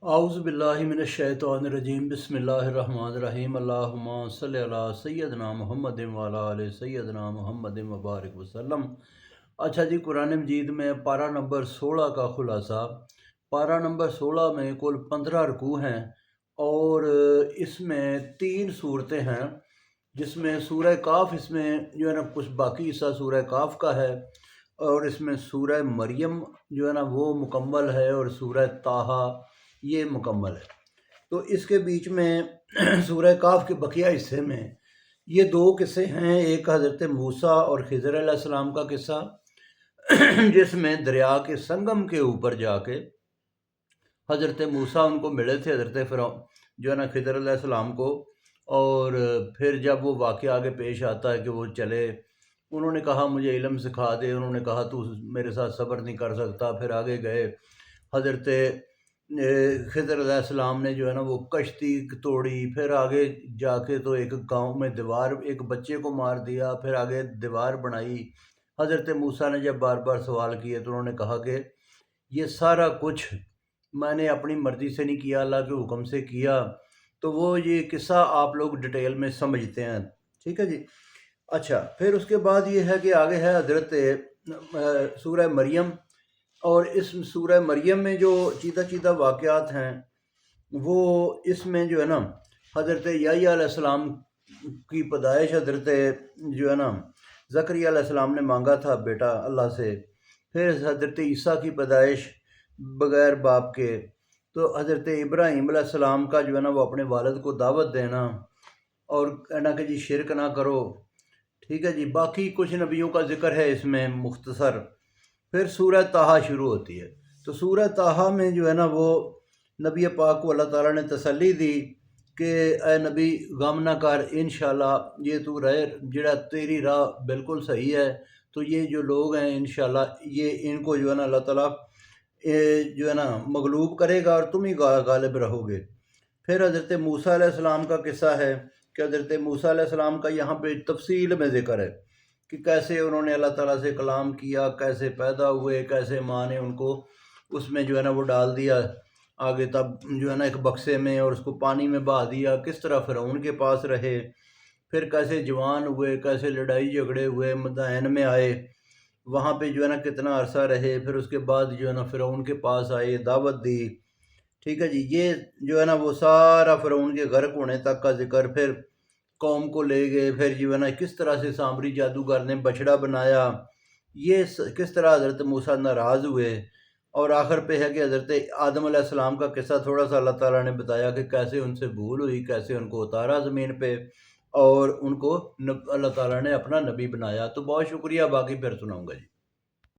اعوذ باللہ من الشیطان الرجیم بسم اللہ الرحمن الرحیم اللہم صلی علی سیدنا محمد وعلی آل سیدنا محمد مبارک وسلم۔ اچھا جی، قرآن مجید میں پارہ نمبر 16 کا خلاصہ۔ پارہ نمبر 16 میں کل 15 رکوع ہیں اور اس میں 3 صورتیں ہیں، جس میں سورہ کاف اس میں جو ہے نا کچھ باقی حصہ سورہ کاف کا ہے، اور اس میں سورہ مریم جو ہے نا وہ مکمل ہے، اور سورہ طٰہٰ یہ مکمل ہے۔ تو اس کے بیچ میں سورہ کاف کے بقیہ حصے میں یہ 2 قصے ہیں، ایک حضرت موسیٰ اور خضر علیہ السلام کا قصہ، جس میں دریا کے سنگم کے اوپر جا کے حضرت موسیٰ ان کو ملے تھے، حضرت فرعون جو ہے نا خضر علیہ السلام کو، اور پھر جب وہ واقعہ آگے پیش آتا ہے کہ وہ چلے، انہوں نے کہا مجھے علم سکھا دے، انہوں نے کہا تو میرے ساتھ صبر نہیں کر سکتا، پھر آگے گئے۔ حضرت خضر علیہ السلام نے جو ہے نا وہ کشتی توڑی، پھر آگے جا کے تو ایک گاؤں میں دیوار، ایک بچے کو مار دیا، پھر آگے دیوار بنائی۔ حضرت موسیٰ نے جب بار بار سوال کیے تو انہوں نے کہا کہ یہ سارا کچھ میں نے اپنی مرضی سے نہیں کیا، اللہ کے حکم سے کیا۔ تو وہ یہ قصہ آپ لوگ ڈیٹیل میں سمجھتے ہیں، ٹھیک ہے جی۔ اچھا، پھر اس کے بعد یہ ہے کہ آگے ہے حضرت سورہ مریم، اور اس سورہ مریم میں جو چیدہ چیدہ واقعات ہیں وہ اس میں جو ہے نا حضرت یحییٰ علیہ السلام کی پیدائش، حضرت جو ہے نا زکریا علیہ السلام نے مانگا تھا بیٹا اللہ سے، پھر حضرت عیسیٰ کی پیدائش بغیر باپ کے، تو حضرت ابراہیم علیہ السلام کا جو ہے نا وہ اپنے والد کو دعوت دینا اور کہنا کہ جی شرک نہ کرو، ٹھیک ہے جی۔ باقی کچھ نبیوں کا ذکر ہے اس میں مختصر۔ پھر سورہ طٰہٰ شروع ہوتی ہے، تو سورہ طٰہٰ میں جو ہے نا وہ نبی پاک کو اللہ تعالیٰ نے تسلی دی کہ اے نبی غم نہ کر، انشاءاللہ یہ تو رہے جڑا تیری راہ بالکل صحیح ہے، تو یہ جو لوگ ہیں انشاءاللہ یہ ان کو جو ہے نا اللہ تعالیٰ جو ہے نا مغلوب کرے گا، اور تم ہی غالب رہو گے۔ پھر حضرت موسیٰ علیہ السلام کا قصہ ہے کہ حضرت موسیٰ علیہ السلام کا یہاں پہ تفصیل میں ذکر ہے کہ کیسے انہوں نے اللہ تعالیٰ سے کلام کیا، کیسے پیدا ہوئے، کیسے ماں نے ان کو اس میں جو ہے نا وہ ڈال دیا آگے، تب جو ہے نا ایک بکسے میں، اور اس کو پانی میں بہا دیا، کس طرح فرعون کے پاس رہے، پھر کیسے جوان ہوئے، کیسے لڑائی جھگڑے ہوئے، مدائن میں آئے، وہاں پہ جو ہے نا کتنا عرصہ رہے، پھر اس کے بعد جو ہے نا فرعون کے پاس آئے، دعوت دی، ٹھیک ہے جی۔ یہ جو ہے نا وہ سارا فرعون کے غرق ہونے تک کا ذکر، پھر قوم کو لے گئے، پھر جو ہے نا کس طرح سے سامری جادوگر نے بچڑا بنایا، یہ کس طرح حضرت موسیٰ ناراض ہوئے، اور آخر پہ ہے کہ حضرت آدم علیہ السلام کا قصہ تھوڑا سا اللہ تعالیٰ نے بتایا کہ کیسے ان سے بھول ہوئی، کیسے ان کو اتارا زمین پہ، اور ان کو اللہ تعالیٰ نے اپنا نبی بنایا۔ تو بہت شکریہ، باقی پھر سناؤں گا جی۔